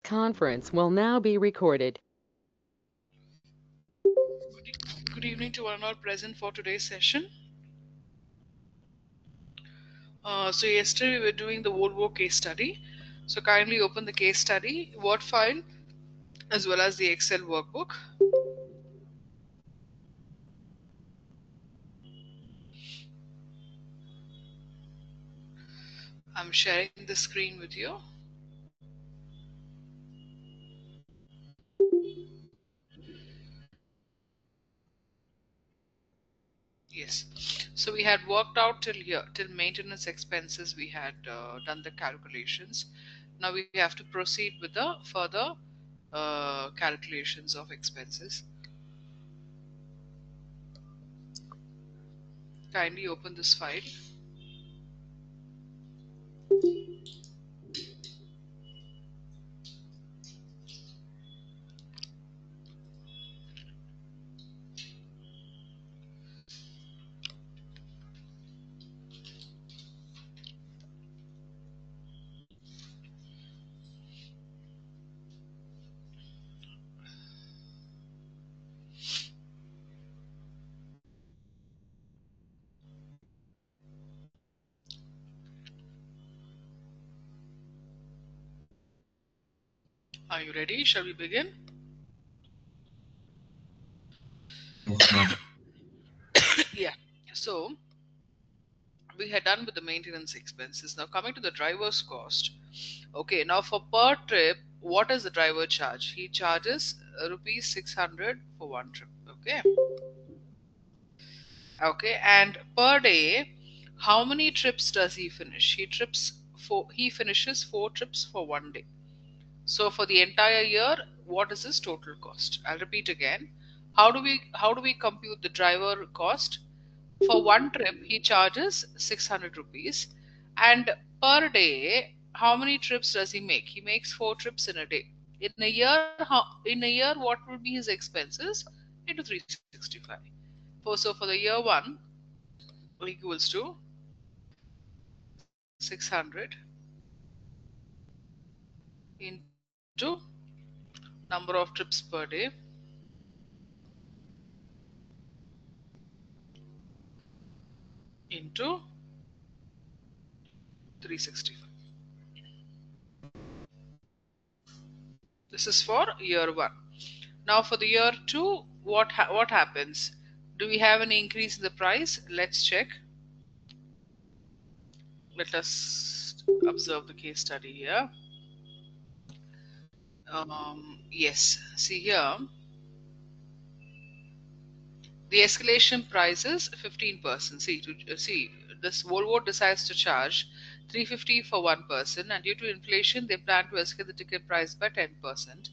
Conference will now be recorded. Good evening to one and all present for today's session. So yesterday we were doing the World War case study. So kindly open the case study Word file as well as the Excel workbook. I'm sharing the screen with you. Yes. So we had worked out till here, till maintenance expenses. We had done the calculations. Now we have to proceed with the further calculations of expenses. Kindly open this file. Are you ready? Shall we begin? Yes, ma'am. Yeah. So we had done with the maintenance expenses. Now coming to the driver's cost. Okay, now for per trip, what does the driver charge? He charges rupees 600 for one trip. Okay. Okay, and per day, how many trips does he finish? He finishes 4 trips for one day. So for the entire year, what is his total cost? I'll repeat again. How do we compute the driver cost? For one trip, he charges 600 rupees. And per day, how many trips does he make? He makes 4 trips in a day. In a year, what will be his expenses? Into 365. So for the year one, equals to 600 into number of trips per day into 365. This is for year one. Now for the year two, what happens? Do we have any increase in the price? Let's check. Let us observe the case study here. Yes, see here, the escalation price is 15%. See, this Volvo decides to charge 350 for one person, and due to inflation, they plan to escalate the ticket price by 10%.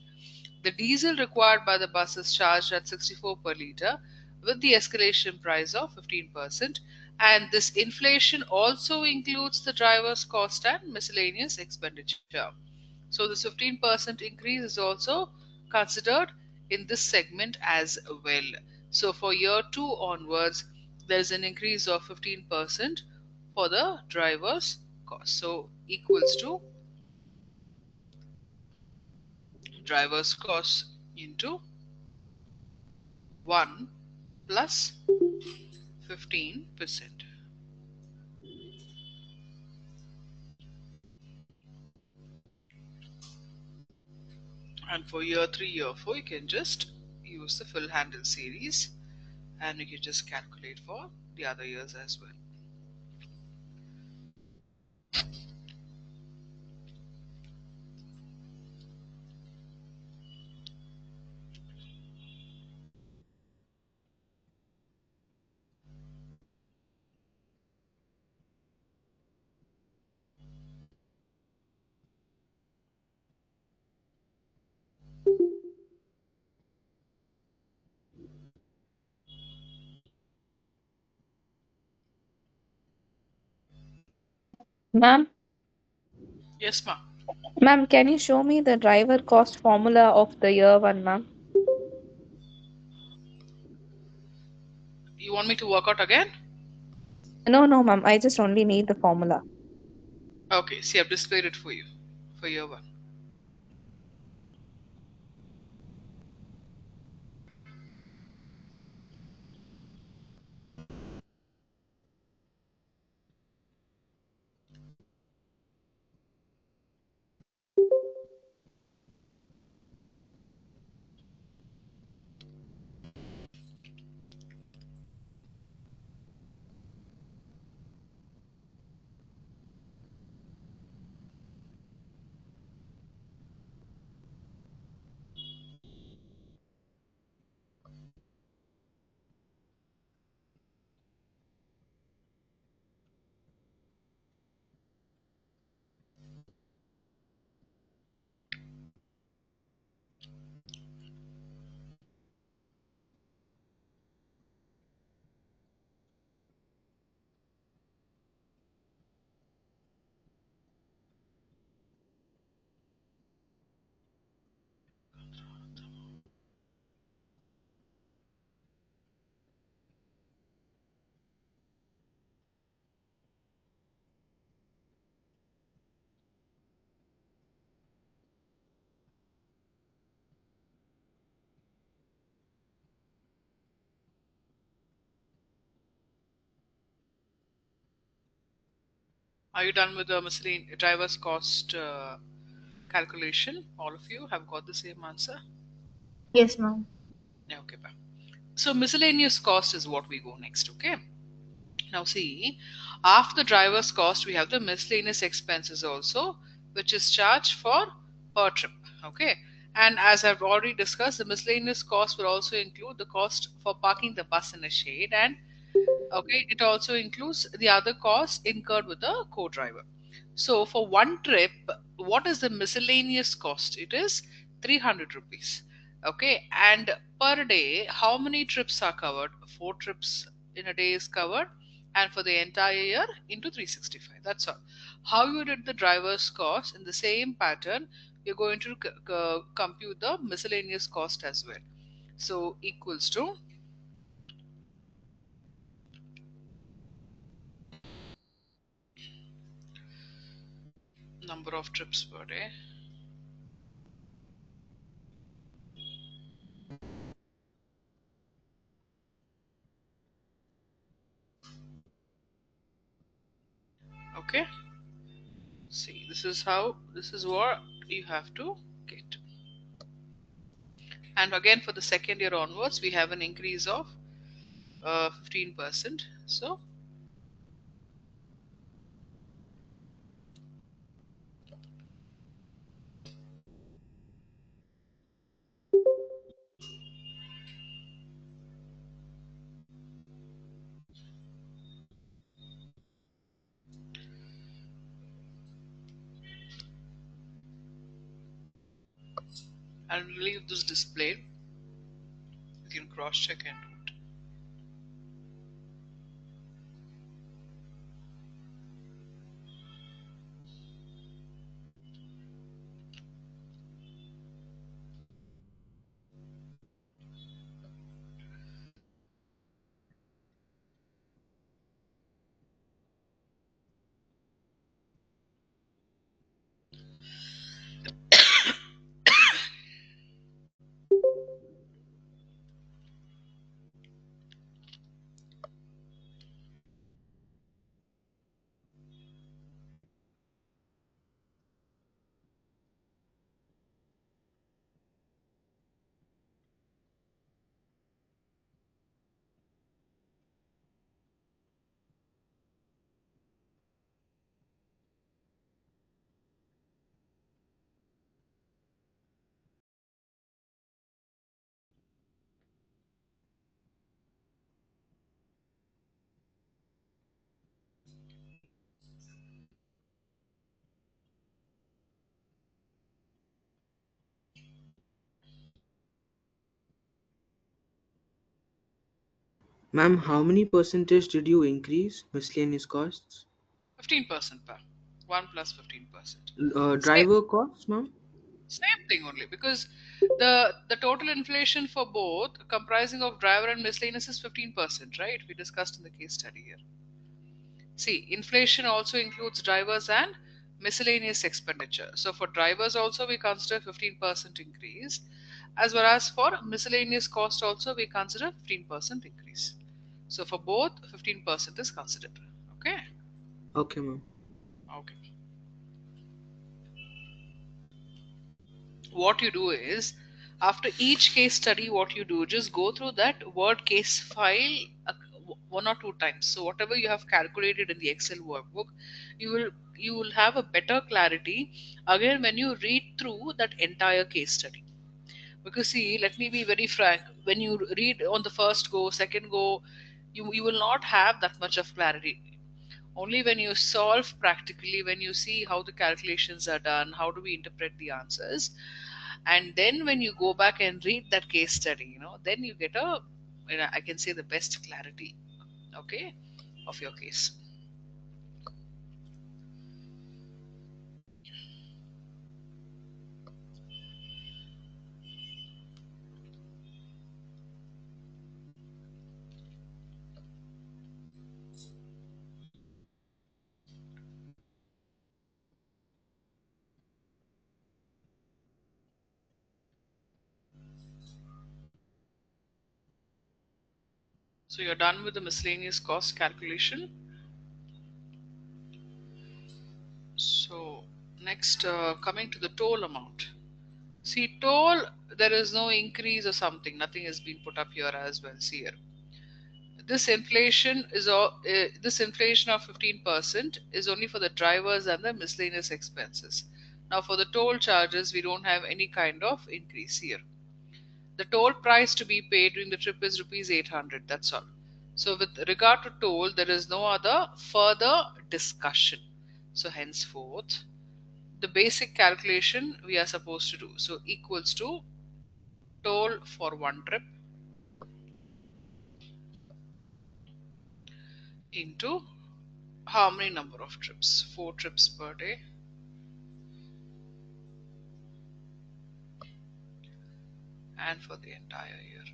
The diesel required by the bus is charged at 64 per litre with the escalation price of 15%, and this inflation also includes the driver's cost and miscellaneous expenditure. So this 15% increase is also considered in this segment as well. So for year 2 onwards, there is an increase of 15% for the driver's cost. So equals to driver's cost into 1 plus 15%. And for year 3, year 4, you can just use the full handle series and you can just calculate for the other years as well. Ma'am, Yes, ma'am. ma'am, can you show me the driver cost formula of the year one, ma'am? You want me to work out again? No, ma'am. I just only need the formula. Okay, see, I've displayed it for you for year 1. Are you done with the miscellaneous driver's cost calculation? All of you have got the same answer? Yes, ma'am. Yeah, okay. So miscellaneous cost is what we go next, okay? Now see, after the driver's cost, we have the miscellaneous expenses also, which is charged for per trip, okay? And as I've already discussed, the miscellaneous cost will also include the cost for parking the bus in a shade, and okay, it also includes the other costs incurred with the co-driver. So for one trip, what is the miscellaneous cost? It is 300 rupees. Okay, and per day, how many trips are covered? Four trips in a day is covered, and for the entire year into 365. That's all. How you did the driver's cost in the same pattern, you're going to compute the miscellaneous cost as well. So equals to number of trips per day. Okay. See, this is what you have to get. And again, for the second year onwards, we have an increase of 15%. So, I'll leave this displayed. You can cross check and do it. Ma'am, how many percentage did you increase miscellaneous costs? 15% per 1 plus 15%. Same, Driver costs, ma'am? same thing only because the total inflation for both comprising of driver and miscellaneous is 15%, right? We discussed in the case study here. See, inflation also includes drivers and miscellaneous expenditure. So for drivers also we consider 15% increase, as well as for miscellaneous cost also we consider 15% increase. So for both 15% is considered. Okay. Okay, ma'am. Okay. What you do is after each case study, what you do, just go through that word case file one or two times. So whatever you have calculated in the Excel workbook, you will have a better clarity again when you read through that entire case study. Because see, let me be very frank, when you read on the first go, second go, you will not have that much of clarity. Only when you solve practically, when you see how the calculations are done, how do we interpret the answers, and then when you go back and read that case study, then you get a, I can say, the best clarity, okay, of your case. So you're done with the miscellaneous cost calculation. Next, coming to the toll amount. See, toll, there is no increase or something. Nothing has been put up here as well. See here. This inflation is this inflation of 15% is only for the drivers and the miscellaneous expenses. Now, for the toll charges, we don't have any kind of increase here. The toll price to be paid during the trip is rupees 800. That's all. So, with regard to toll, there is no other further discussion. So, henceforth, the basic calculation we are supposed to do. So, equals to toll for one trip into how many number of trips? 4 trips per day. And for the entire year.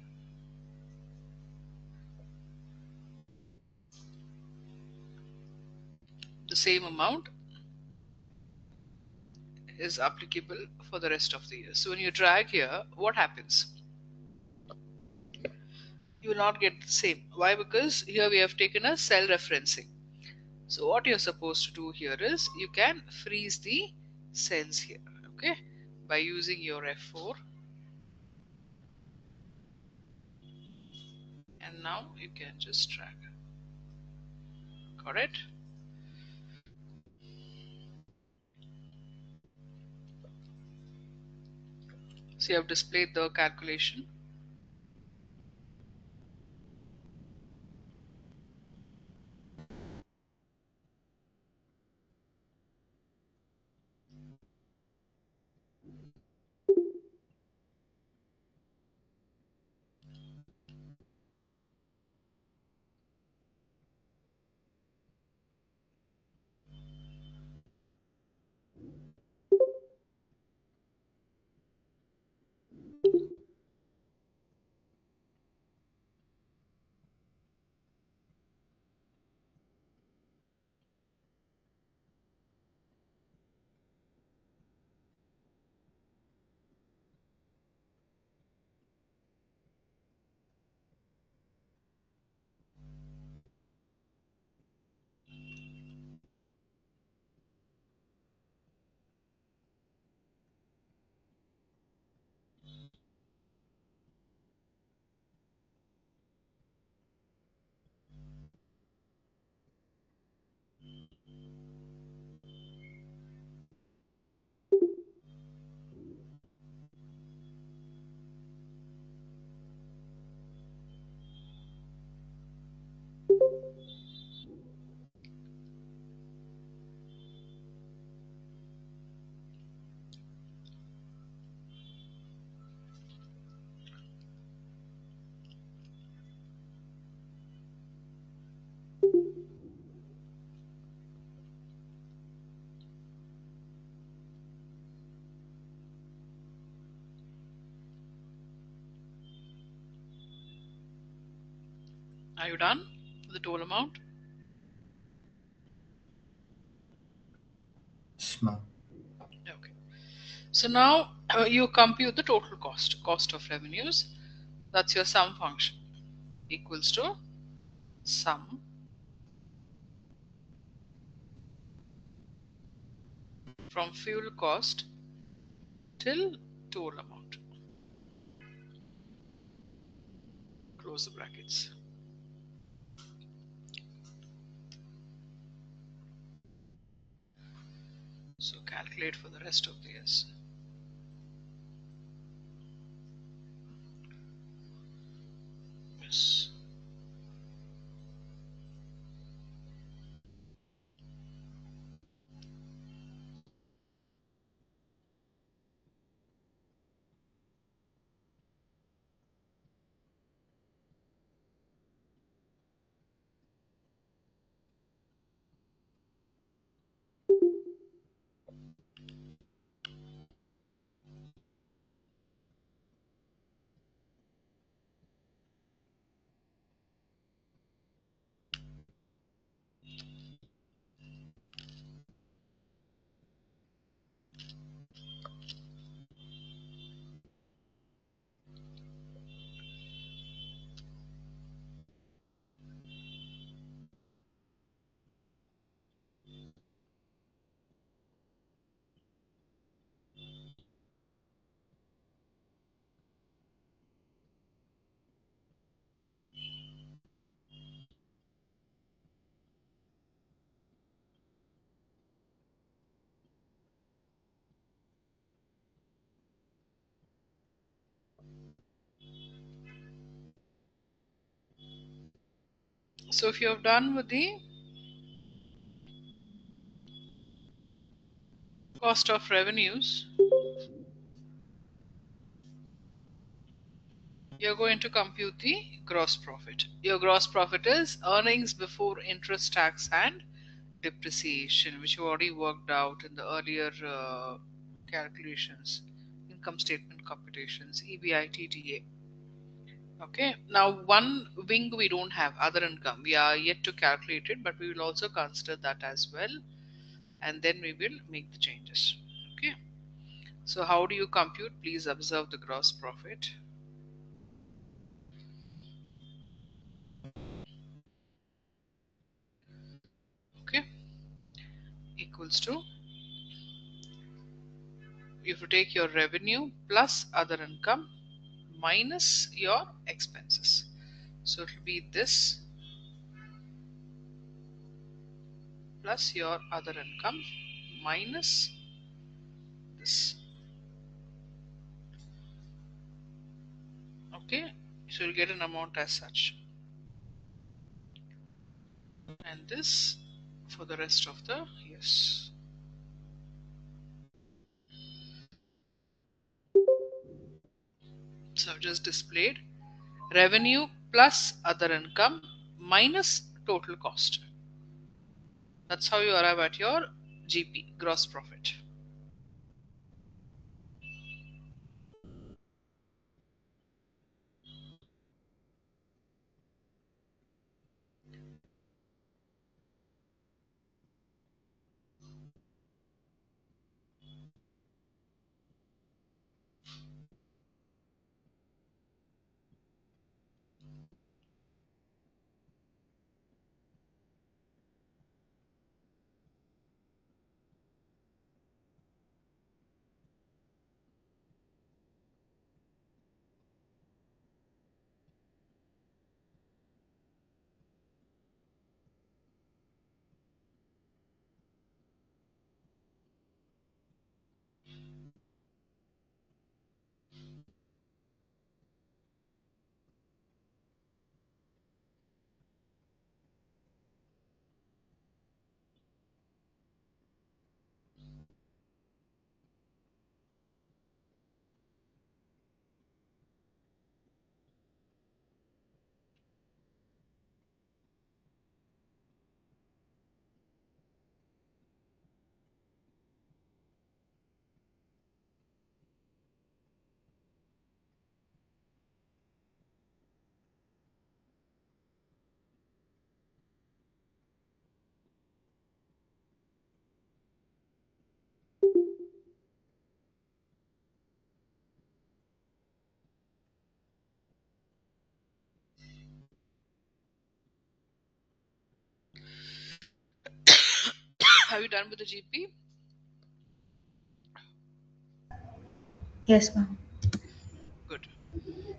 The same amount is applicable for the rest of the year. So when you drag here, what happens? You will not get the same. Why? Because here we have taken a cell referencing. So what you're supposed to do here is you can freeze the cells here, okay, by using your F4. And now you can just drag. Got it? So you have displayed the calculation. Are you done with the total amount? Yes, ma'am. Okay. So now you compute the total cost of revenues. That's your sum function equals to sum from fuel cost till total amount. Close the brackets. So calculate for the rest of the years. Yes. So if you have done with the cost of revenues, you're going to compute the gross profit. Your gross profit is earnings before interest, tax, and depreciation, which you already worked out in the earlier calculations, income statement computations, EBITDA. Okay, now one wing we don't have, other income. We are yet to calculate it, but we will also consider that as well, and then we will make the changes. Okay, so how do you compute? Please observe the gross profit. Okay, equals to, you have to take your revenue plus other income minus your expenses. So it will be this plus your other income minus this. Okay, so you'll get an amount as such, and this for the rest of the years. So I've just displayed revenue plus other income minus total cost. That's how you arrive at your GP, gross profit. Have you done with the GP? Yes, ma'am. Good.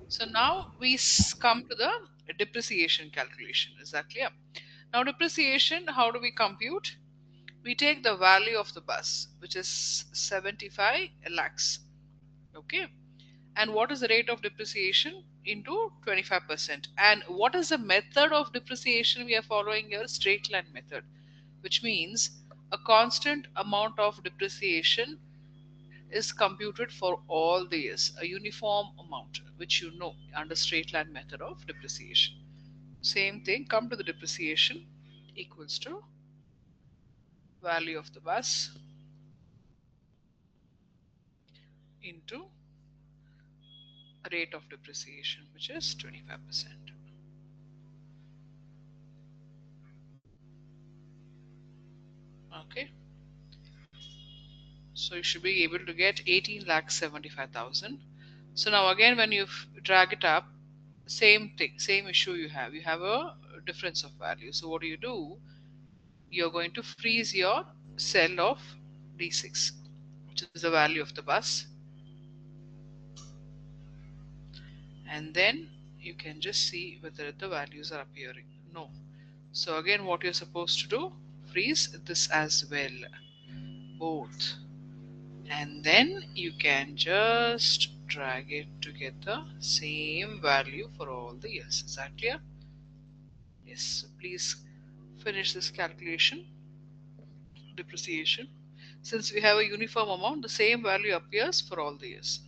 So now we come to the depreciation calculation. Is that clear? Now depreciation, how do we compute? We take the value of the bus, which is 75 lakhs. Okay. And what is the rate of depreciation? Into 25%. And what is the method of depreciation we are following here? Straight line method, which means a constant amount of depreciation is computed for all the years, a uniform amount, which you know under straight line method of depreciation. Same thing, come to the depreciation equals to value of the bus into rate of depreciation, which is 25%. Okay, so you should be able to get 18,75,000. So now again, when you drag it up, same thing, same issue you have a difference of value. So what do? You're going to freeze your cell of D6, which is the value of the bus, and then you can just see whether the values are appearing. No. So again, what you're supposed to do, freeze this as well, both, and then you can just drag it to get the same value for all the years. Is that clear? Yes. So please finish this calculation. Depreciation. Since we have a uniform amount, the same value appears for all the years.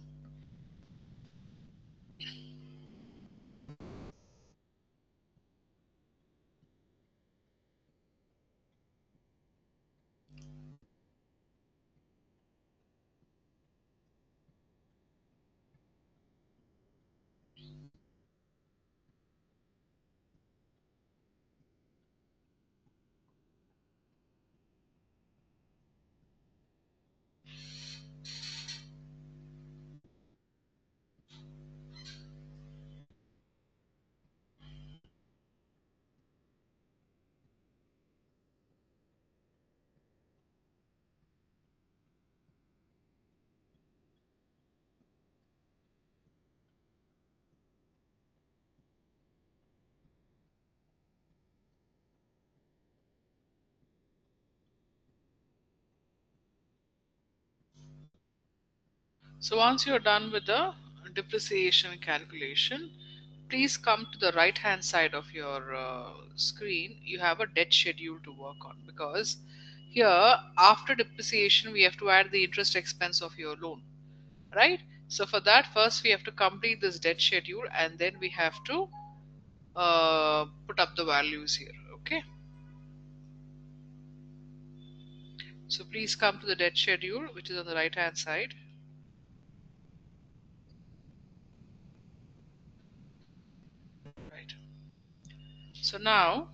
So once you're done with the depreciation calculation, please come to the right hand side of your screen. You have a debt schedule to work on, because here after depreciation we have to add the interest expense of your loan, right? So for that, first we have to complete this debt schedule, and then we have to put up the values here. Okay, so please come to the debt schedule, which is on the right hand side. Right. So now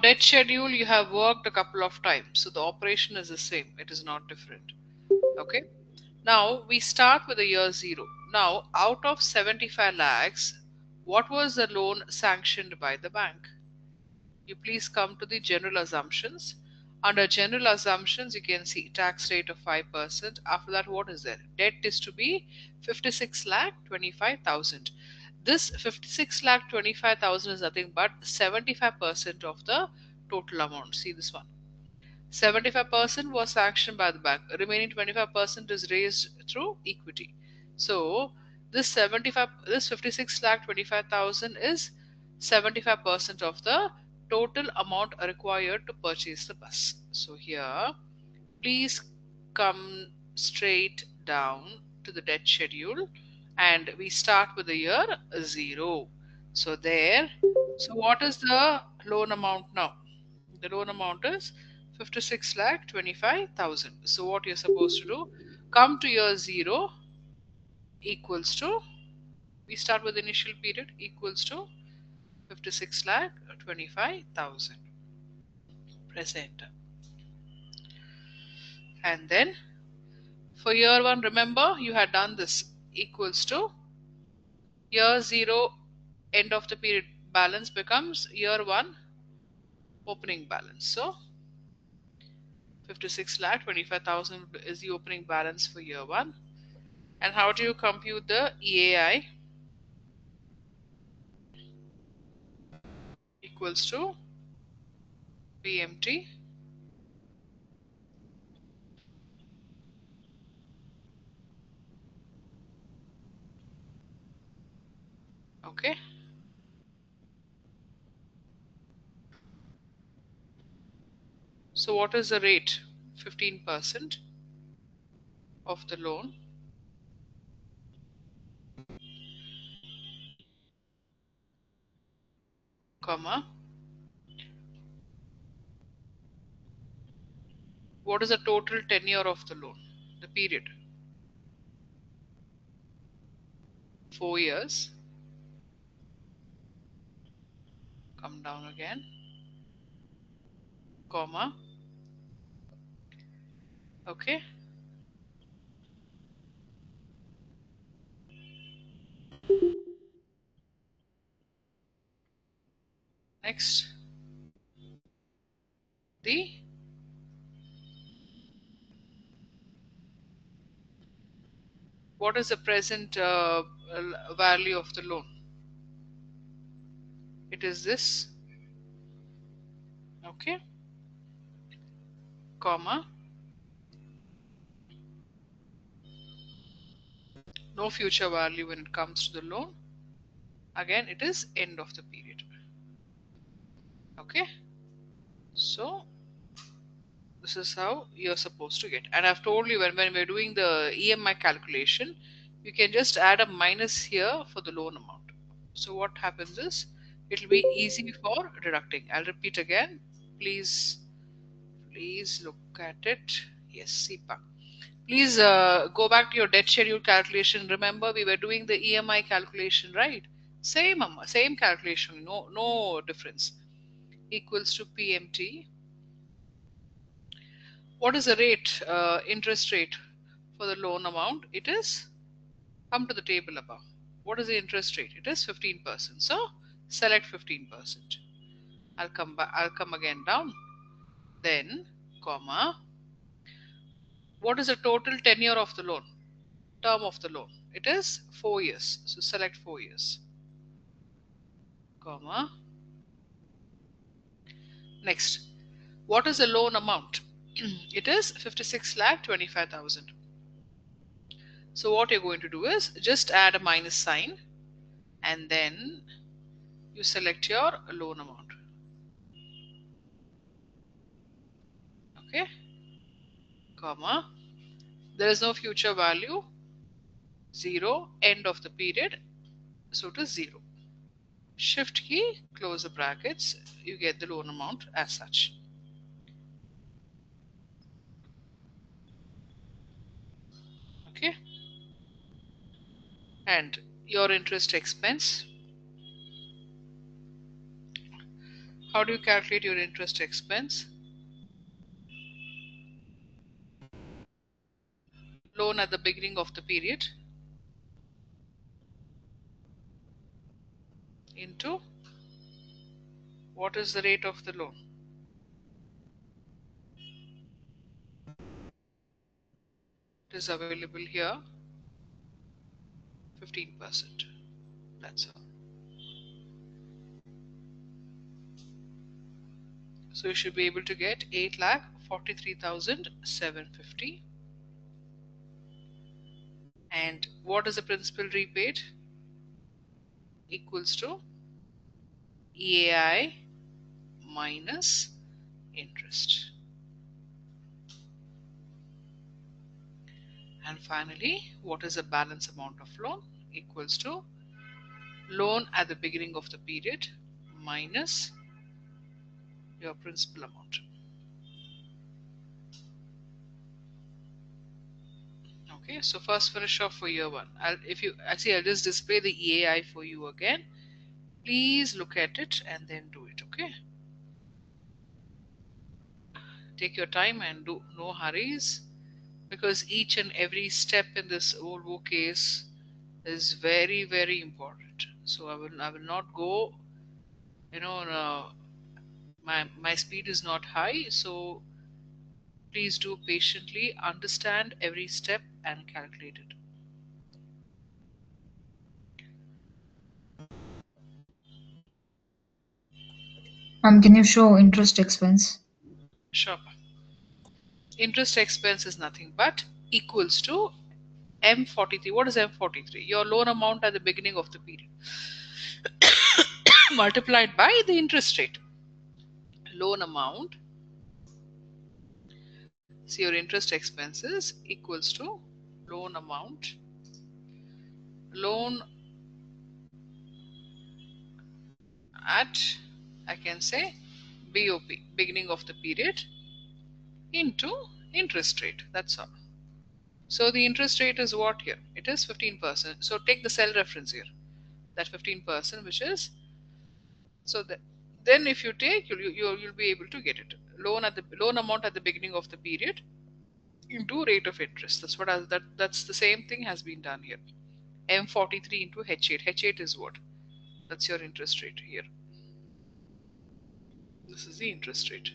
debt schedule you have worked a couple of times, so the operation is the same, it is not different. Okay, now we start with the year 0. Now out of 75 lakhs, what was the loan sanctioned by the bank? You please come to the general assumptions. Under general assumptions, you can see tax rate of 5%. After that, what is there? Debt is to be 56 lakh 25,000. This 56 lakh 25,000 is nothing but 75% of the total amount. See this one. 75% was sanctioned by the bank. Remaining 25% is raised through equity. So this 56 lakh 25,000 is 75% of the total amount required to purchase the bus. So here, please come straight down to the debt schedule, and we start with the year 0. So what is the loan amount now? The loan amount is 56 lakh 25,000. So what you're supposed to do, come to year 0 equals to, we start with initial period, equals to 56 lakh 25,000. Press enter. And then for year 1, remember you had done this, equals to year 0 end of the period balance becomes year 1 opening balance. So 56 lakh 25,000 is the opening balance for year 1. And how do you compute the EAI? Equals to PMT okay. So what is the rate? 15% of the loan, comma, what is the total tenure of the loan? The period, 4 years. Come down again, comma, okay. Next, the what is the present value of the loan? It is this, okay, comma, No future value when it comes to the loan. Again, it is end of the period. Okay, so this is how you're supposed to get. And I've told you when we're doing the EMI calculation, you can just add a minus here for the loan amount. So what happens is it'll be easy for deducting. I'll repeat again. Please look at it. Yes, SEPA. Please go back to your debt schedule calculation. Remember, we were doing the EMI calculation, right? Same calculation, no difference. Equals to PMT. What is the rate, interest rate for the loan amount? It is, come to the table above. What is the interest rate? It is 15%. So select 15%. I'll come back. I'll come again down. Then, comma. What is the total tenure of the loan? Term of the loan? It is 4 years. So select 4 years. Comma. Next, what is the loan amount? It is 56,25,000. So what you're going to do is just add a minus sign and then you select your loan amount. Okay, comma. There is no future value. 0, end of the period. So it is 0. Shift key, close the brackets. You get the loan amount as such. Okay, and your interest expense. How do you calculate your interest expense? Loan at the beginning of the period into what is the rate of the loan? It is available here, 15%. That's all. So you should be able to get 8,43,750. And what is the principal repaid? Equals to EAI minus interest. And finally, what is the balance amount of loan? Equals to loan at the beginning of the period minus your principal amount. Okay, so first finish off for year one. I'll just display the EAI for you again. Please look at it and then do it. Okay, take your time and do, no hurries, because each and every step in this Volvo case is very, very important. So I will not go, my speed is not high, so please do patiently understand every step and calculate it. Can you show interest expense? Sure. Interest expense is nothing but equals to M43. What is M43? Your loan amount at the beginning of the period multiplied by the interest rate. Loan amount, so your interest expenses equals to loan amount, loan at, I can say, BOP, beginning of the period, into interest rate. That's all. So the interest rate is what here? It is 15%. So take the cell reference here, that 15%, which is, so that then if you take, you'll be able to get it. Loan amount at the beginning of the period into rate of interest. That's the same thing has been done here. M43 into H8. H8 is what? That's your interest rate here. This is the interest rate.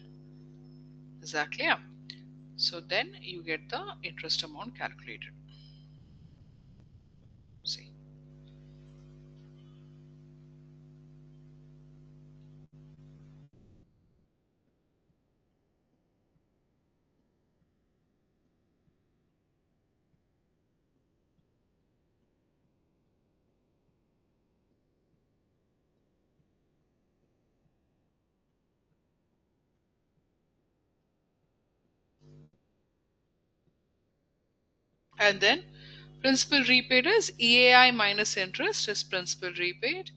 Exactly. Yeah. So then you get the interest amount calculated. See. And then principal repaid is EAI minus interest is principal repaid.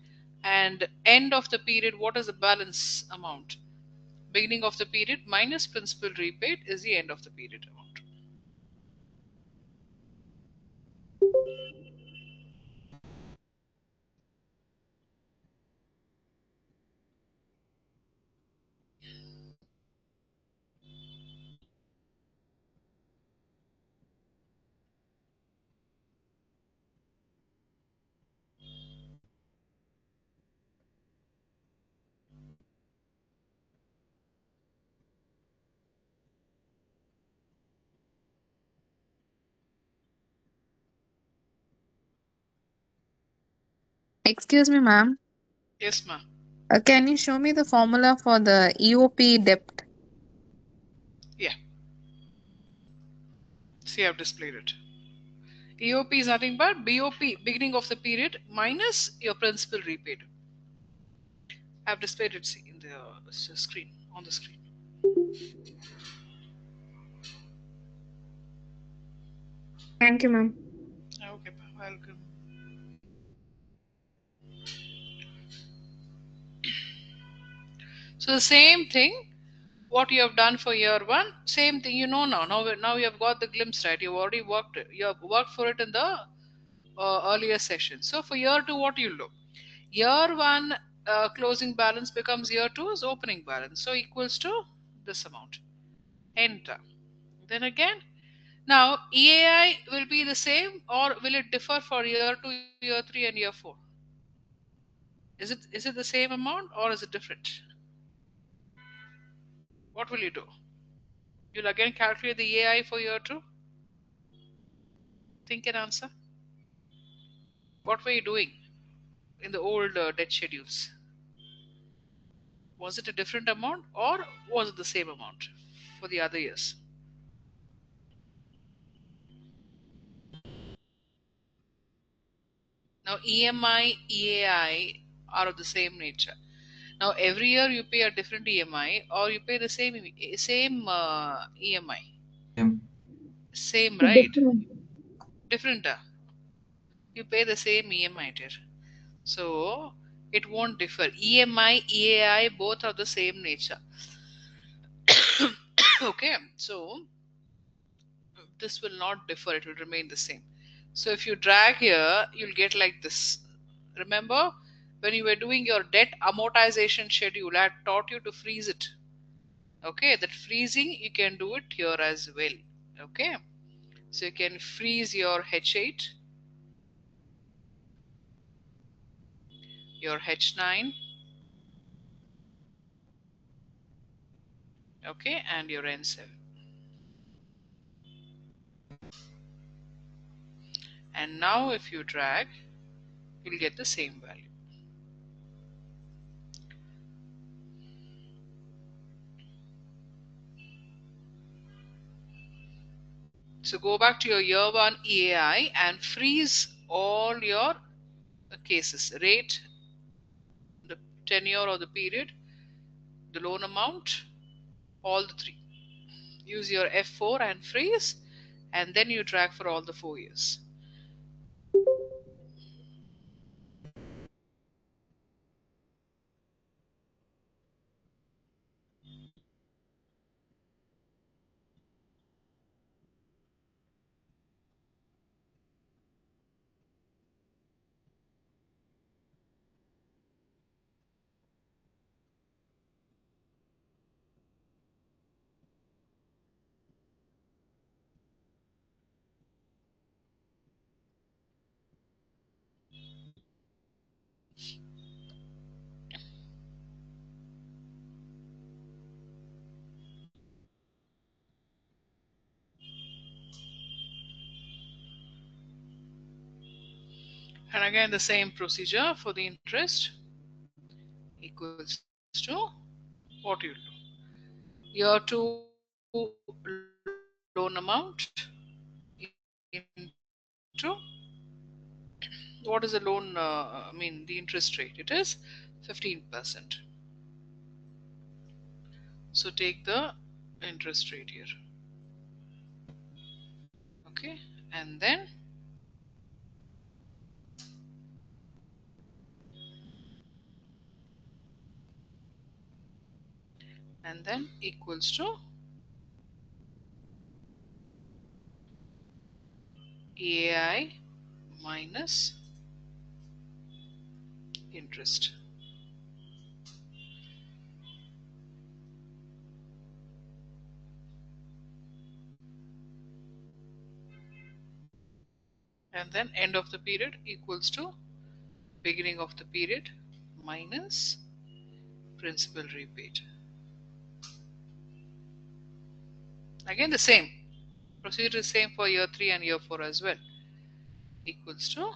And end of the period, what is the balance amount? Beginning of the period minus principal repaid is the end of the period amount. Excuse me, ma'am. Yes, ma'am. Can you show me the formula for the EOP debt? Yeah. See, I've displayed it. EOP is nothing but BOP, beginning of the period, minus your principal repaid. I've displayed it in the screen, on the screen. Thank you, ma'am. Okay, welcome. So the same thing, what you have done for year one, same thing you know now. Now you have got the glimpse, right? You've already worked it. You have worked for it in the earlier session. So for year two, what you look? Year one closing balance becomes year two's opening balance. So equals to this amount. Enter. Then again, now EAI will be the same or will it differ for year two, year three, and year four? Is it the same amount or is it different? What will you do? You'll again calculate the EAI for year two? Think and answer. What were you doing in the old debt schedules? Was it a different amount or was it the same amount for the other years? Now EMI, EAI are of the same nature. Now every year you pay a different EMI or you pay the same EMI. Same, right? Different. Different. You pay the same EMI, dear. So it won't differ. EMI, EAI both are the same nature. Okay, so this will not differ, it will remain the same. So if you drag here, you'll get like this. Remember, when you were doing your debt amortization schedule, I had taught you to freeze it. Okay, that freezing you can do it here as well. Okay, so you can freeze your H8, your H9, okay, and your N7. And now if you drag, you'll get the same value. So go back to your year one EAI and freeze all your cases: rate, the tenure or the period, the loan amount, all the three. Use your F4 and freeze, and then you drag for all the 4 years. And again, the same procedure for the interest equals to what you do. Year 2 loan amount into what is the loan, the interest rate? It is 15%. So take the interest rate here. Okay, and then equals to EAI minus interest. And then end of the period equals to beginning of the period minus principal repaid. Again the same procedure is same for year 3 and year 4 as well. Equals to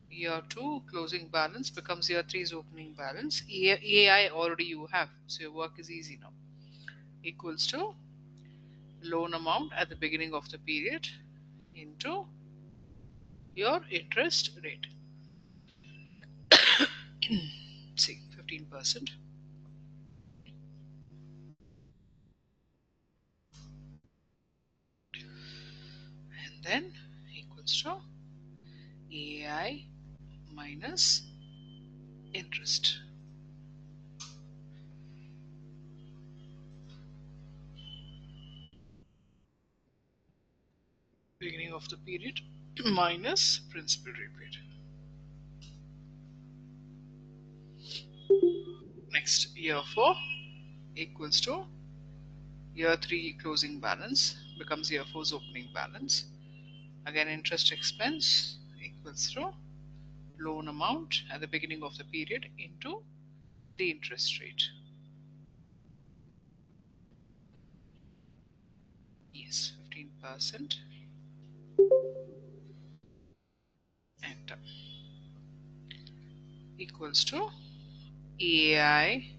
year 2 closing balance becomes year 3's opening balance. EAI already you have, so your work is easy now. Equals to loan amount at the beginning of the period into your interest rate. See, 15%. And then equals to EAI minus interest. Beginning of the period minus principal repaid. Next, year 4 equals to year 3 closing balance becomes year 4's opening balance. Again, interest expense equals to loan amount at the beginning of the period into the interest rate. Yes, 15%. Enter. Equals to EAI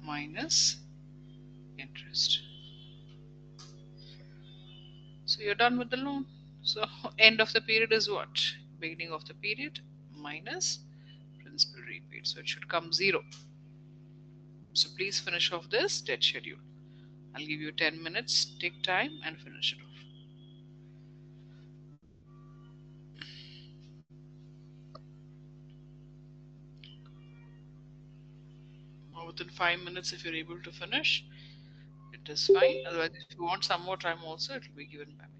minus interest. So you're done with the loan. So end of the period is what? Beginning of the period minus principal repaid. So it should come 0. So please finish off this debt schedule. I'll give you 10 minutes. Take time and finish it off. Or within 5 minutes if you're able to finish, it is fine. Otherwise, if you want some more time also, it will be given by me.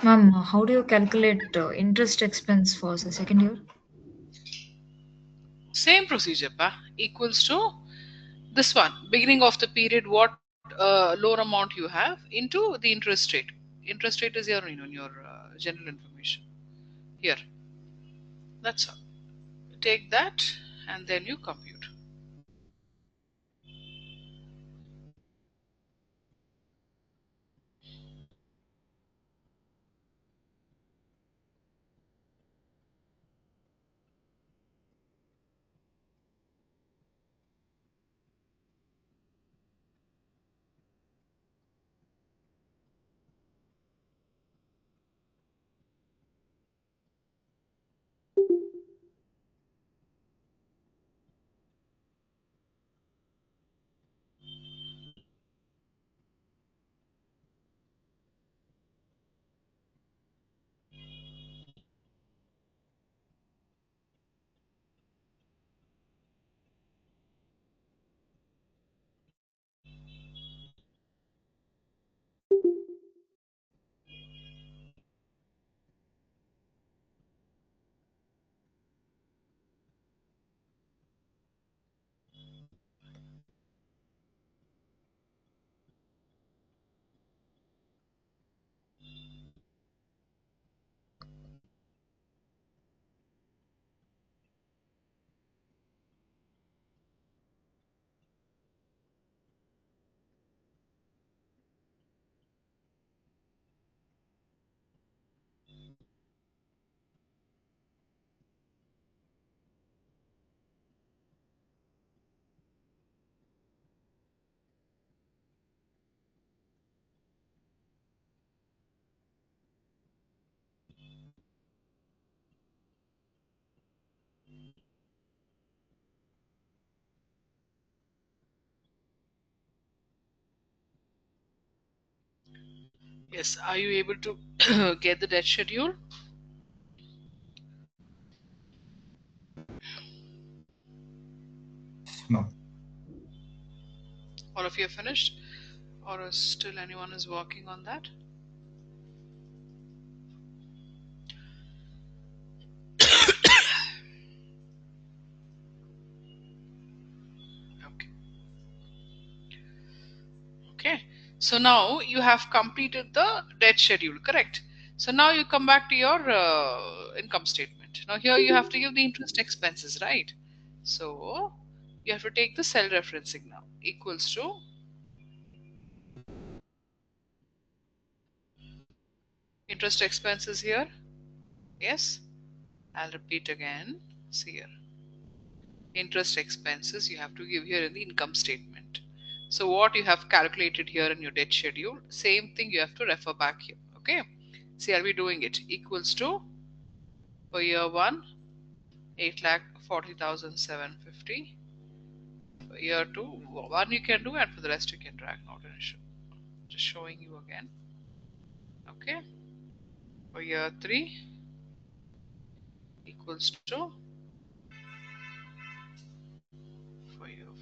Ma'am, how do you calculate interest expense for the second year? Same procedure, pa. Equals to this one. Beginning of the period, what loan amount you have into the interest rate. Interest rate is your, your general information. Here. That's all. Take that and then you compute. Yes, are you able to get the debt schedule? No. All of you are finished? Or is still anyone is working on that? Okay. Okay. So now you have completed the debt schedule, correct? So now you come back to your income statement. Now here you have to give the interest expenses, right? So you have to take the cell referencing now. Equals to interest expenses here. Yes. I'll repeat again. See here. Interest expenses you have to give here in the income statement. So what you have calculated here in your debt schedule, same thing you have to refer back here. Okay. See, are we doing it? Equals to for year 1, 8,40,750. For year 2, 1 you can do, and for the rest you can drag, not an issue. Just showing you again. Okay. For year 3 equals to for year 4.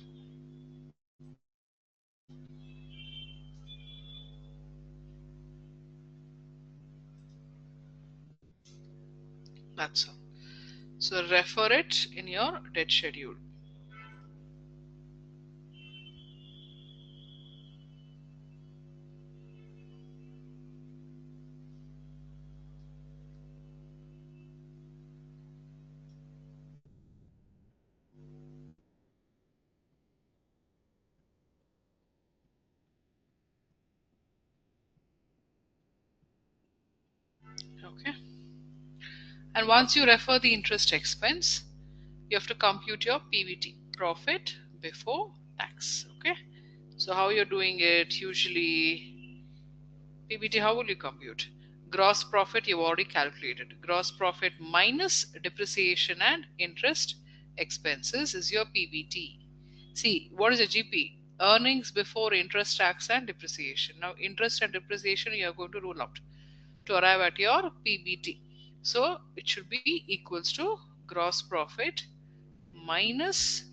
That's all. So refer it in your debt schedule. Okay. And once you refer the interest expense, you have to compute your PBT, profit before tax. Okay. So how you're doing it usually, PBT, how will you compute? Gross profit you've already calculated. Gross profit minus depreciation and interest expenses is your PBT. See, what is a GP? Earnings before interest, tax and depreciation. Now interest and depreciation you are going to rule out to arrive at your PBT. So it should be equals to gross profit minus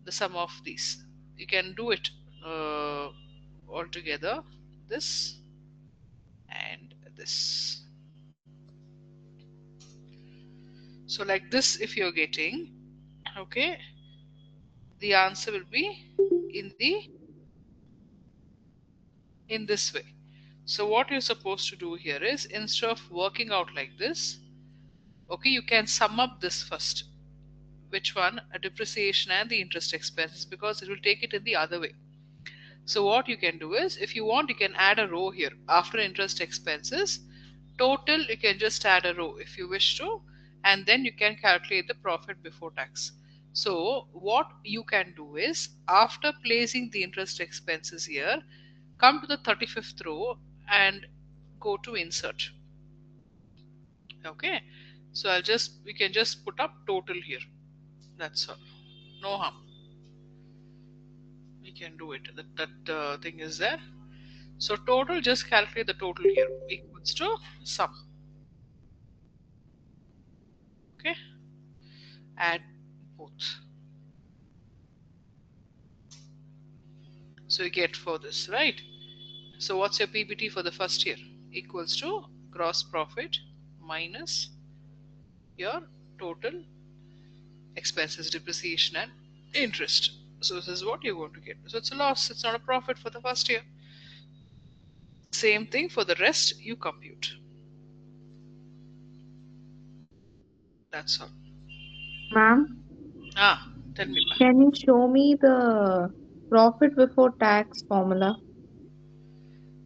the sum of these. You can do it all together, this and this. So like this if you're getting, okay, the answer will be in this way. So what you're supposed to do here is, instead of working out like this, okay, you can sum up this first. Which one? A depreciation and the interest expenses, because it will take it in the other way. So what you can do is, if you want, you can add a row here after interest expenses. Total, you can just add a row if you wish to, and then you can calculate the profit before tax. So what you can do is, after placing the interest expenses here, come to the 35th row and go to insert. Okay, so we can just put up total here. That's all. No harm. We can do it. That thing is there. So total, just calculate the total here equals to sum. Okay, add both. So you get for this, right? So what's your PBT for the first year? Equals to gross profit minus your total expenses, depreciation and interest. So this is what you're going to get. So it's a loss, it's not a profit for the first year. Same thing for the rest you compute. That's all. Ma'am, Tell me, ma'am. can you show me the profit before tax formula?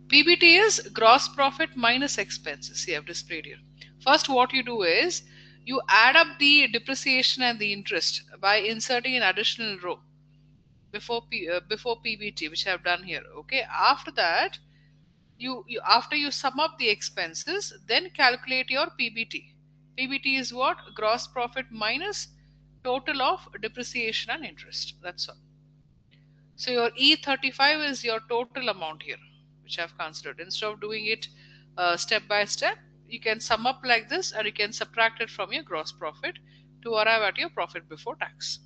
PBT is gross profit minus expenses. See, I've displayed here. First, what you do is you add up the depreciation and the interest by inserting an additional row before PBT, which I've done here. Okay. After that, after you sum up the expenses, then calculate your PBT. PBT is what? Gross profit minus total of depreciation and interest. That's all. So your E35 is your total amount here. which I've considered. Instead of doing it step by step, you can sum up like this and you can subtract it from your gross profit to arrive at your profit before tax.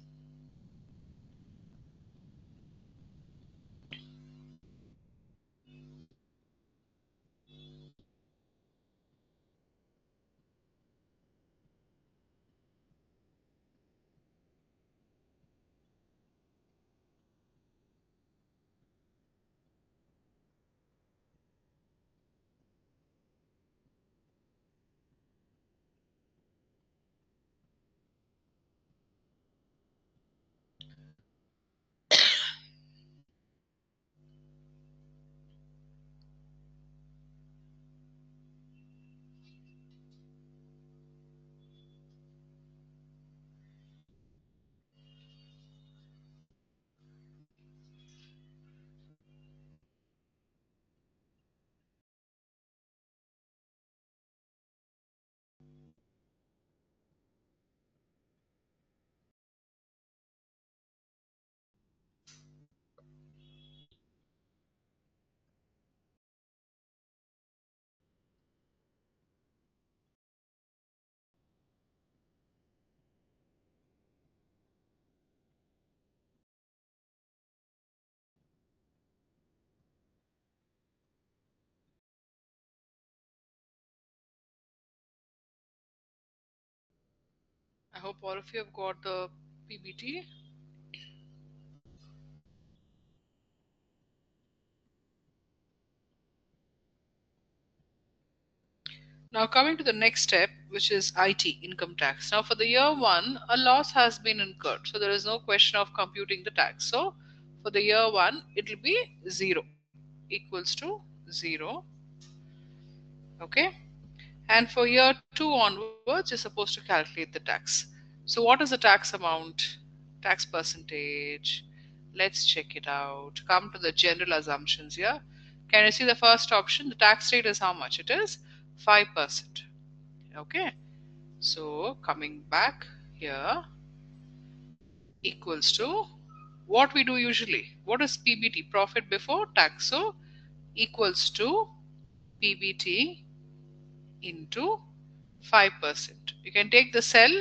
I hope all of you have got the PBT. Now coming to the next step, which is IT, income tax. Now for the year 1, a loss has been incurred. So there is no question of computing the tax. So for the year 1, it will be 0 equals to 0. Okay. And for year 2 onwards, you're supposed to calculate the tax. So what is the tax amount? Tax percentage? Let's check it out. Come to the general assumptions here. Can you see the first option? The tax rate is how much? It is 5%. Okay. So coming back here, equals to what we do usually. What is PBT? Profit before tax. So equals to PBT into 5%. You can take the cell.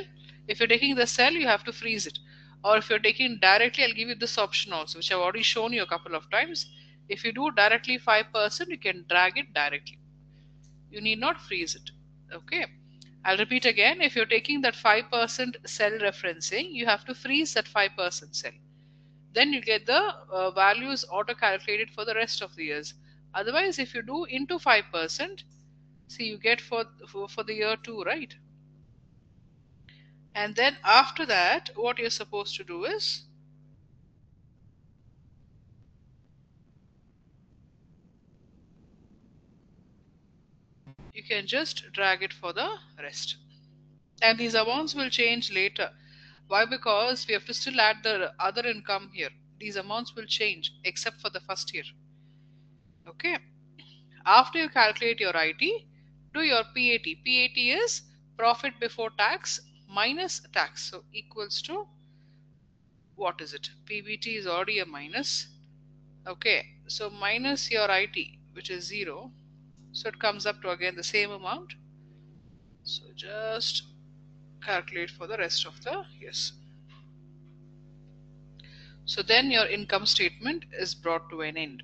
If you're taking the cell, you have to freeze it. Or if you're taking directly, I'll give you this option also, which I've already shown you a couple of times. If you do directly 5%, you can drag it directly. You need not freeze it. Okay. I'll repeat again. If you're taking that 5% cell referencing, you have to freeze that 5% cell. Then you get the values auto calculated for the rest of the years. Otherwise, if you do into 5%, see, you get for the year 2, right? And then after that, what you're supposed to do is you can just drag it for the rest. And these amounts will change later. Why? Because we have to still add the other income here. These amounts will change except for the first year. Okay. After you calculate your IT, do your PAT. PAT is profit before tax minus tax. So equals to, what is it? PBT is already a minus. Okay. So minus your IT, which is 0. So it comes up to again the same amount. So just calculate for the rest of the years. So then your income statement is brought to an end.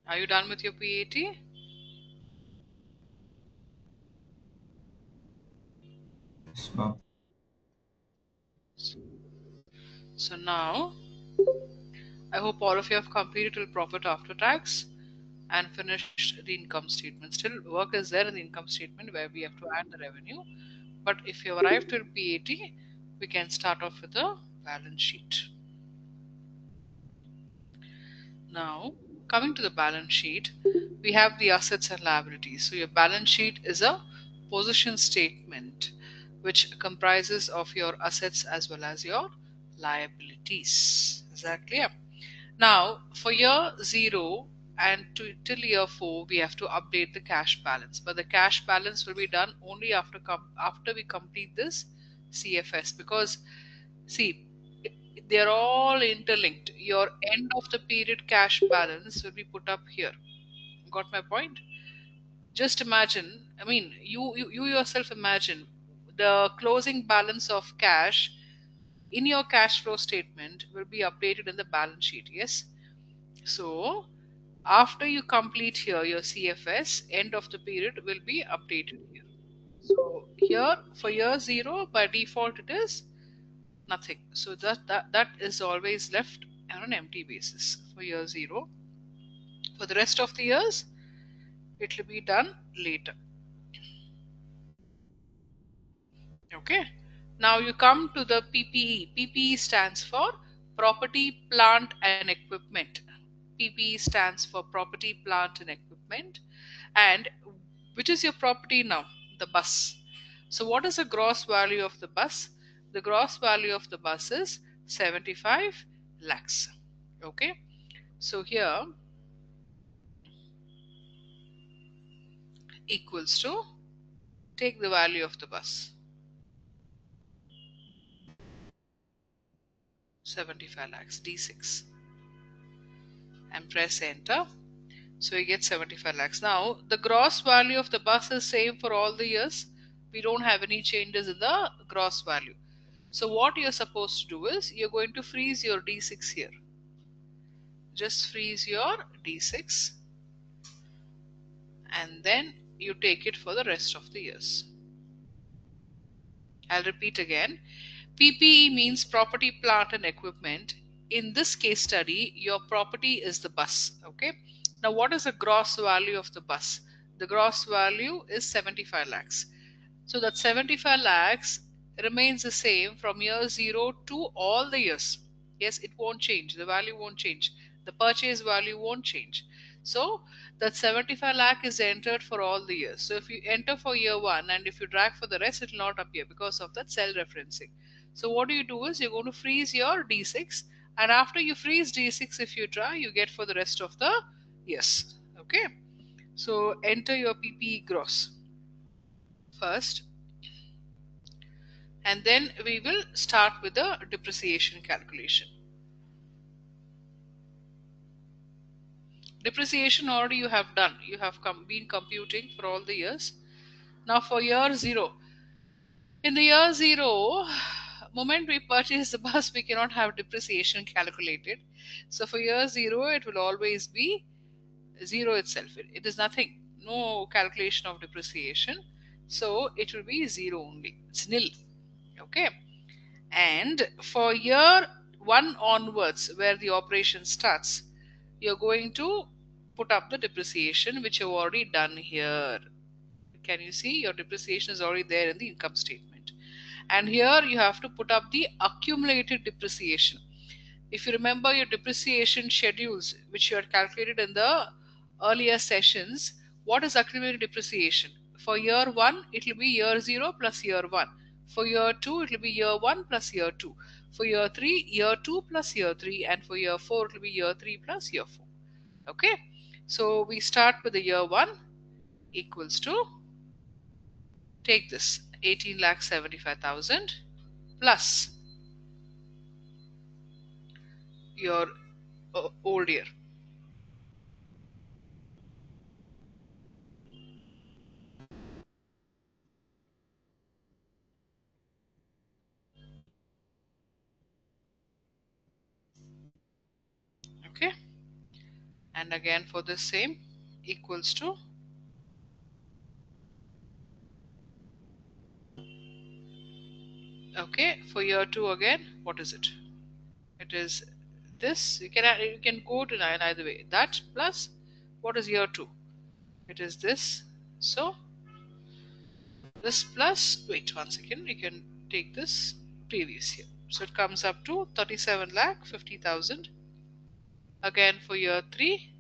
Are you done with your PAT? Yes, ma'am. So now, I hope all of you have completed till profit after tax and finished the income statement. Still, work is there in the income statement where we have to add the revenue. But if you have arrived till PAT, we can start off with the balance sheet. Now, coming to the balance sheet, we have the assets and liabilities. So your balance sheet is a position statement which comprises of your assets as well as your liabilities. Is that clear? Now, for year 0 and till year 4, we have to update the cash balance. But the cash balance will be done only after we complete this CFS, because see, they're all interlinked. Your end of the period cash balance will be put up here. Got my point? Just imagine, I mean, you yourself imagine the closing balance of cash in your cash flow statement will be updated in the balance sheet. Yes. So after you complete here your CFS, end of the period will be updated here. So here for year 0, by default it is nothing. So that is always left on an empty basis for year 0. For the rest of the years, it will be done later. Okay. Now you come to the PPE. PPE stands for property, plant and equipment. PPE stands for property, plant and equipment. And which is your property now? The bus. So what is the gross value of the bus? The gross value of the bus is 75 lakhs. Okay. So here equals to, take the value of the bus, 75 lakhs, D6, and press enter. So you get 75 lakhs. Now the gross value of the bus is same for all the years. We don't have any changes in the gross value. So what you're supposed to do is you're going to freeze your D6 here. Just freeze your D6 and then you take it for the rest of the years. I'll repeat again. PPE means property, plant and equipment. In this case study, your property is the bus. Okay. Now what is the gross value of the bus? The gross value is 75 lakhs. So that 75 lakhs remains the same from year 0 to all the years. Yes, it won't change. The value won't change. The purchase value won't change. So that 75 lakh is entered for all the years. So if you enter for year 1 and if you drag for the rest, it will not appear because of that cell referencing. So what you do is you're going to freeze your D6, and after you freeze D6, if you try, you get for the rest of the years. Okay. So enter your PPE gross first, and then we will start with the depreciation calculation. Depreciation already you have done. You have been computing for all the years. Now for year 0. In the year 0, moment we purchase the bus, we cannot have depreciation calculated. So for year 0, it will always be 0 itself. It is nothing. No calculation of depreciation. So it will be 0 only. It's nil. Okay. And for year 1 onwards, where the operation starts, you're going to put up the depreciation, which you've already done here. Can you see? Your depreciation is already there in the income statement. And here you have to put up the accumulated depreciation. If you remember your depreciation schedules, which you had calculated in the earlier sessions, what is accumulated depreciation? For year 1, it will be year 0 plus year 1. For year 2, it will be year 1 plus year 2. For year 3, year 2 plus year 3. And for year 4, it will be year 3 plus year 4. Okay? So we start with the year 1 equals to, take this, 18,75,000 plus your old year. Okay, and again for the same equals to, okay, for year 2 again, what is it? It is this. You can go to either way. That plus, what is year 2? It is this. So this plus, wait 1 second, you can take this previous year. So it comes up to 37,50,000. Again for year 3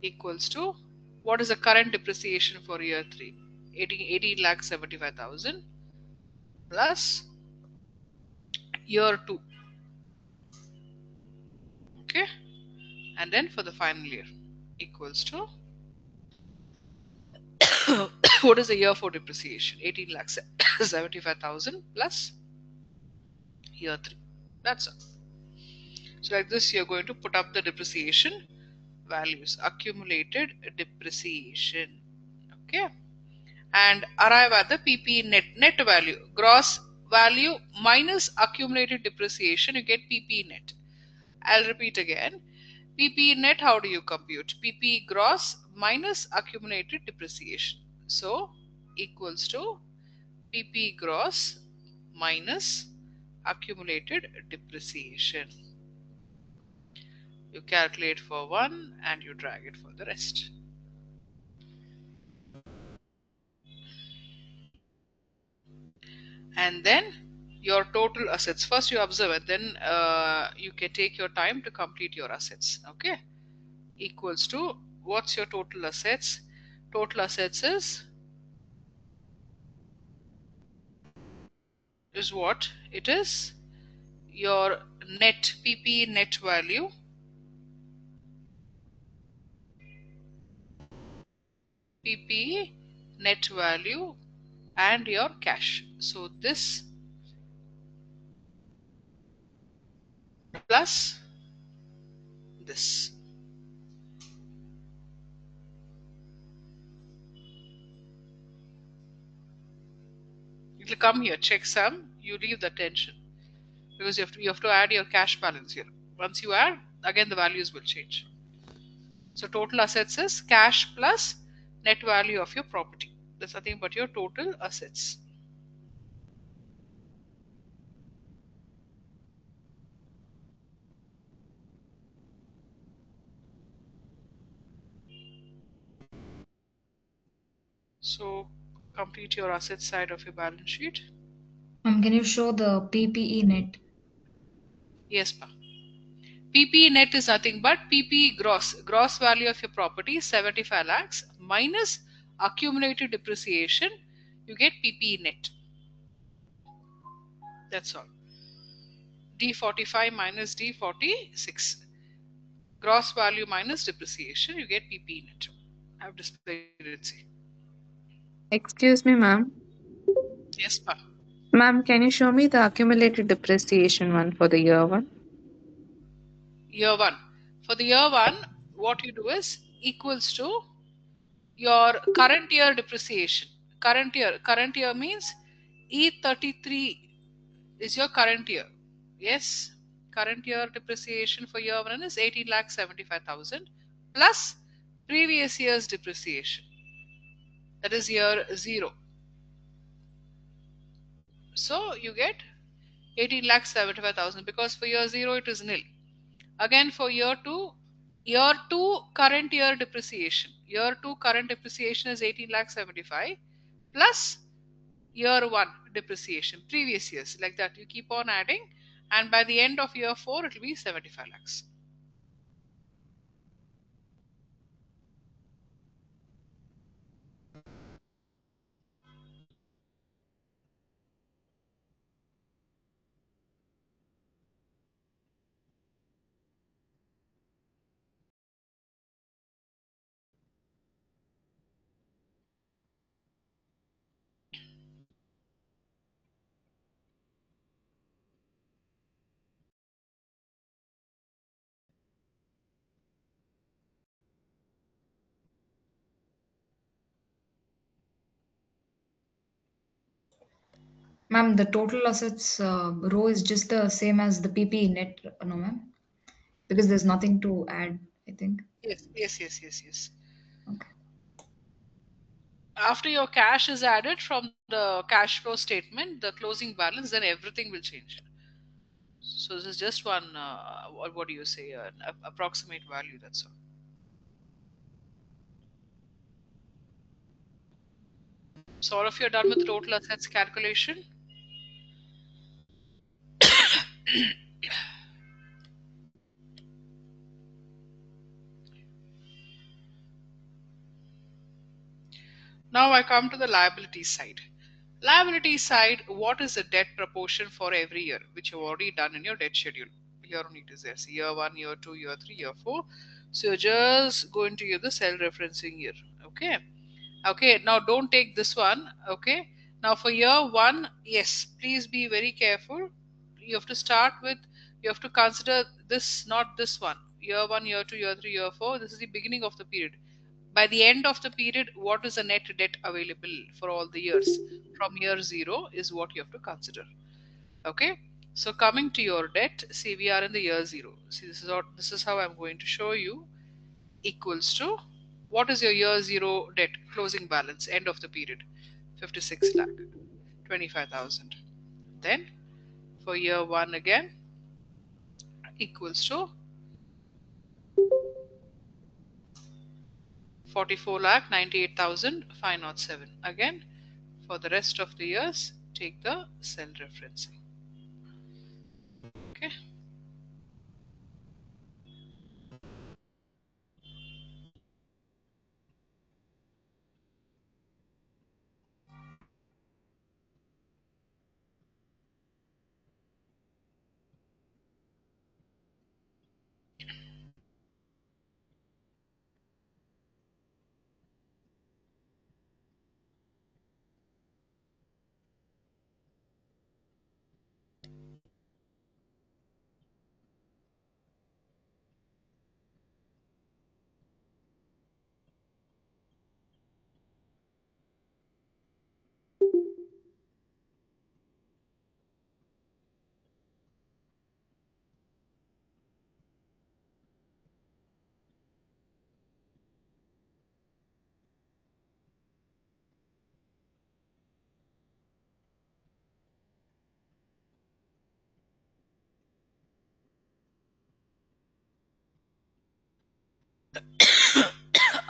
equals to, what is the current depreciation for year 3? 18,75,000 plus year 2. Okay, and then for the final year equals to, what is the year for depreciation? 18,75,000 plus year 3. That's all. So like this, you're going to put up the depreciation values, accumulated depreciation. Okay, and arrive at the PP net value, gross value minus accumulated depreciation. You get PP net. I'll repeat again. PP net, how do you compute? PP gross minus accumulated depreciation. So equals to PP gross minus accumulated depreciation. You calculate for one and you drag it for the rest. And then your total assets. First you observe it, then you can take your time to complete your assets. Okay, equals to, what's your total assets? Total assets is what? It is your net PP net value PP net value and your cash. So this plus this. It will come here, check sum, you leave the tension because you have to add your cash balance here. Once you add, again the values will change. So total assets is cash plus net value of your property. That's nothing but your total assets. So complete your asset side of your balance sheet. Can you show the PPE net? Yes, pa. PP net is nothing but PP gross value of your property 75 lakhs minus accumulated depreciation. You get PP net. That's all. D45 minus D46. Gross value minus depreciation. You get PP net. I've displayed it. See. Excuse me, ma'am. Yes, pa. Ma'am, can you show me the accumulated depreciation one for the year 1? Year 1. For the year 1, what you do is equals to your current year depreciation. Current year means E33 is your current year. Yes, current year depreciation for year 1 is 18,75,000 plus previous year's depreciation. That is year 0. So you get 18,75,000, because for year 0 it is nil. Again for year 2 current year depreciation. Year 2 current depreciation is 18,75,000 plus year 1 depreciation, previous years, like that. You keep on adding, and by the end of year 4 it will be 75 lakhs. Ma'am, the total assets row is just the same as the PP net, no, ma'am? Because there's nothing to add, I think. Yes. Okay. After your cash is added from the cash flow statement, the closing balance, then everything will change. So this is just one, what do you say, an approximate value, that's all. So all of you are done with total assets calculation? Now I come to the liability side. Liability side, what is the debt proportion for every year, which you've already done in your debt schedule. Here only it is there. So year 1, year 2, year 3, year 4. So you're just going to use the cell referencing year. Okay, now don't take this one. Okay, now for year 1, yes, please be very careful. You have to start with, you have to consider this, not this one. Year 1, year 2, year 3, year 4. This is the beginning of the period. By the end of the period, what is the net debt available for all the years from year 0 is what you have to consider. Okay, so coming to your debt, see, we are in the year 0. See, this is how I'm going to show you. Equals to, what is your year 0 debt closing balance end of the period? 56 lakh 25,000. Then for year 1 again, equals to 44 lakh 98,507. Again, for the rest of the years, take the cell referencing. Okay.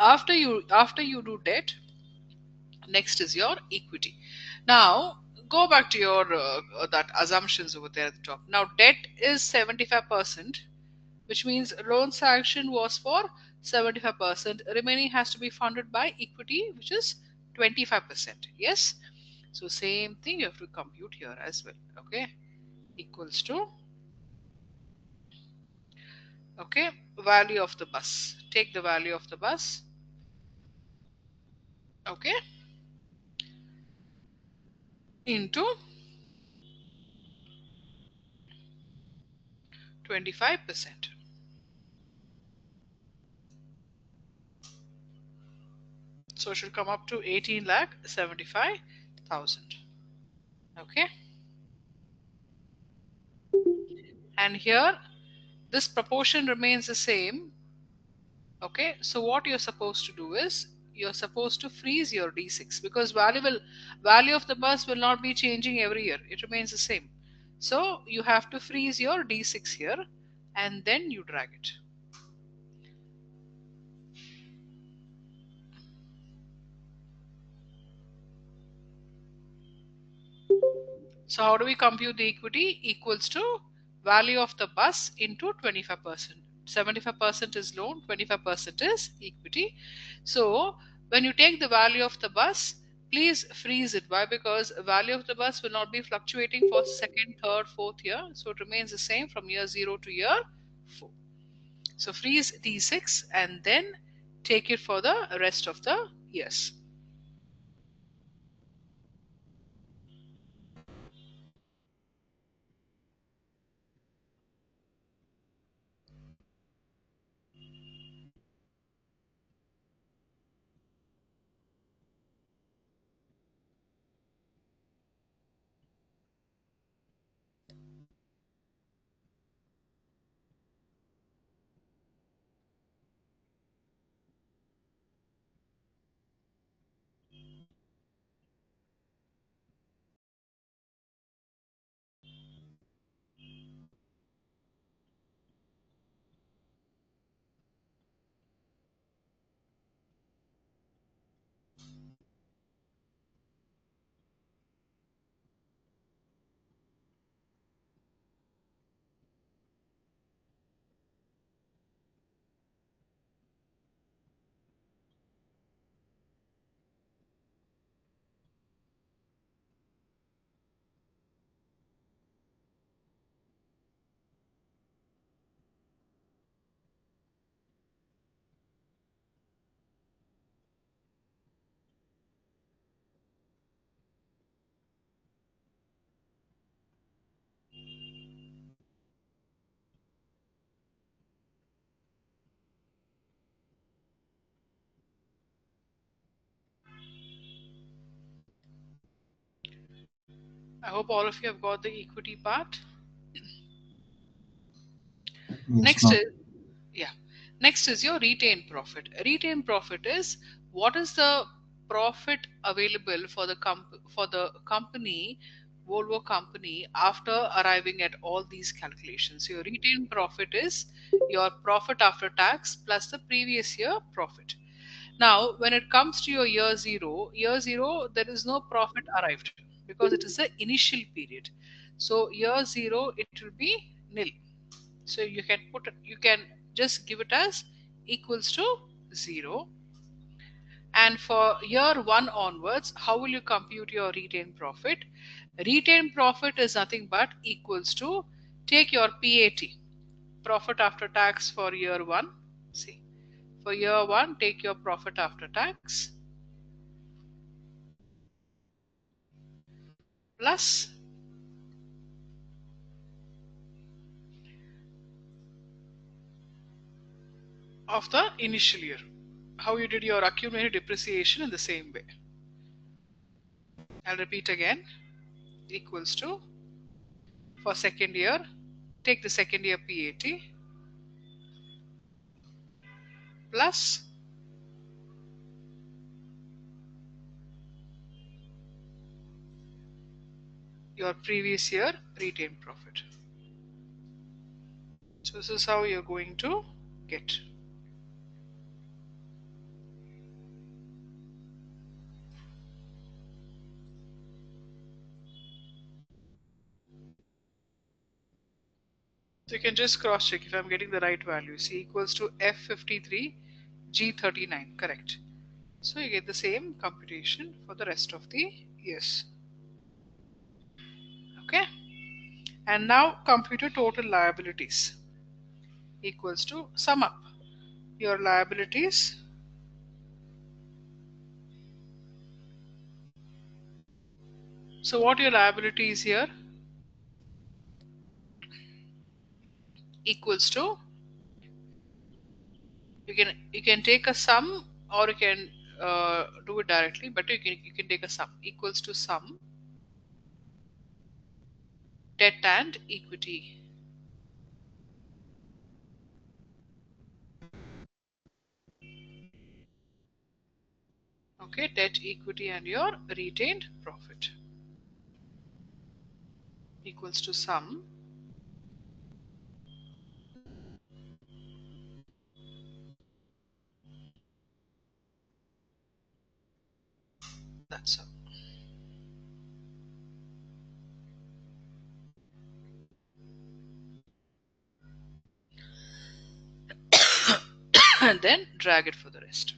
After you do debt, next is your equity. Now go back to your that assumptions over there at the top. Now debt is 75%, which means loan sanction was for 75%. Remaining has to be funded by equity, which is 25%. Yes. So same thing you have to compute here as well. Okay, equals to, okay, value of the bus. Take the value of the bus. Okay, into 25%. So it should come up to 18,75,000. Okay, and here this proportion remains the same. Okay, so what you're supposed to do is you're supposed to freeze your D6, because value of the bus will not be changing every year. It remains the same. So you have to freeze your D6 here and then you drag it. So how do we compute the equity? Equals to value of the bus into 25%. 75% is loan, 25% is equity. So when you take the value of the bus, please freeze it. Why? Because value of the bus will not be fluctuating for second, third, fourth year. So it remains the same from year 0 to year 4. So freeze D6 and then take it for the rest of the years. I hope all of you have got the equity part. Yes, Next ma'am. is, yeah. Next is your retained profit. Retained profit is what is the profit available for the company, Volvo company, after arriving at all these calculations. So your retained profit is your profit after tax plus the previous year profit. Now, when it comes to your year zero, there is no profit arrived because it is the initial period. So year zero, it will be nil. So you can just give it as equals to 0. And for year 1 onwards, how will you compute your retained profit? Retained profit is nothing but equals to take your PAT, profit after tax for year 1. See, for year 1, take your profit after tax plus of the initial year. How you did your accumulated depreciation in the same way. I'll repeat again. Equals to, for second year, take the second year PAT plus your previous year retained profit. So this is how you're going to get. So you can just cross check if I'm getting the right value. C equals to F53 G39, correct. So you get the same computation for the rest of the years. Okay. And now compute your total liabilities equals to sum up your liabilities. So what your liabilities here equals to, you can take a sum or you can do it directly, but you can take a sum equals to sum debt and equity. Okay, debt, equity, and your retained profit equals to sum. That's all. And then drag it for the rest.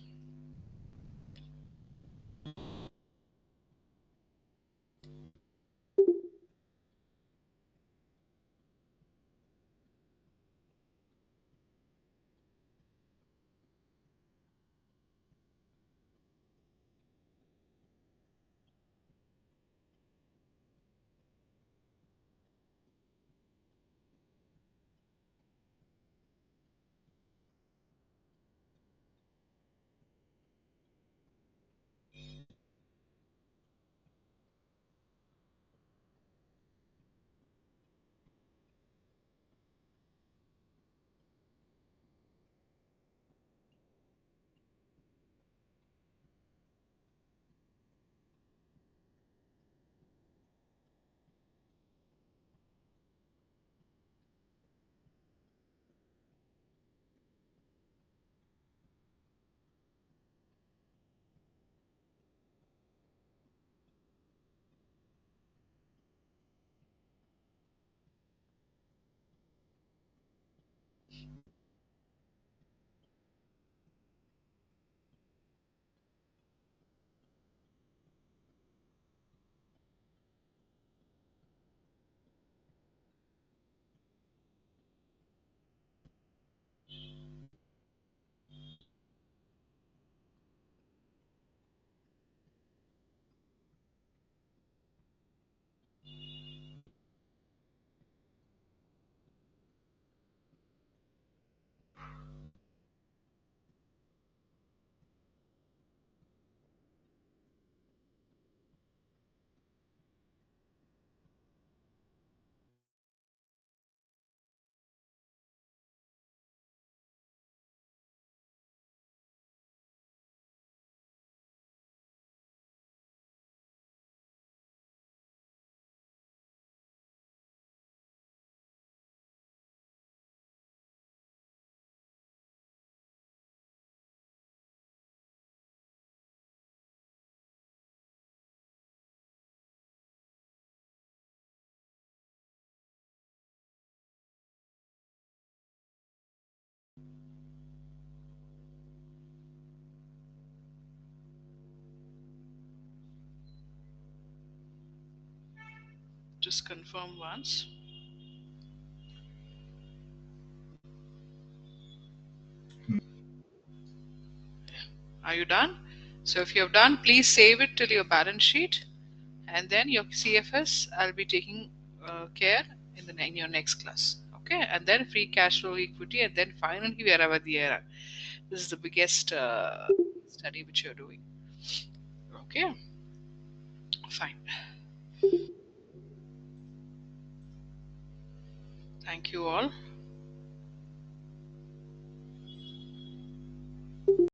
Just confirm once. Are you done? So if you have done, please save it till your balance sheet, and then your CFS I'll be taking care in your next class. Okay, and then free cash flow equity, and then finally we are over the era. This is the biggest study which you're doing. Okay, fine. Thank you all.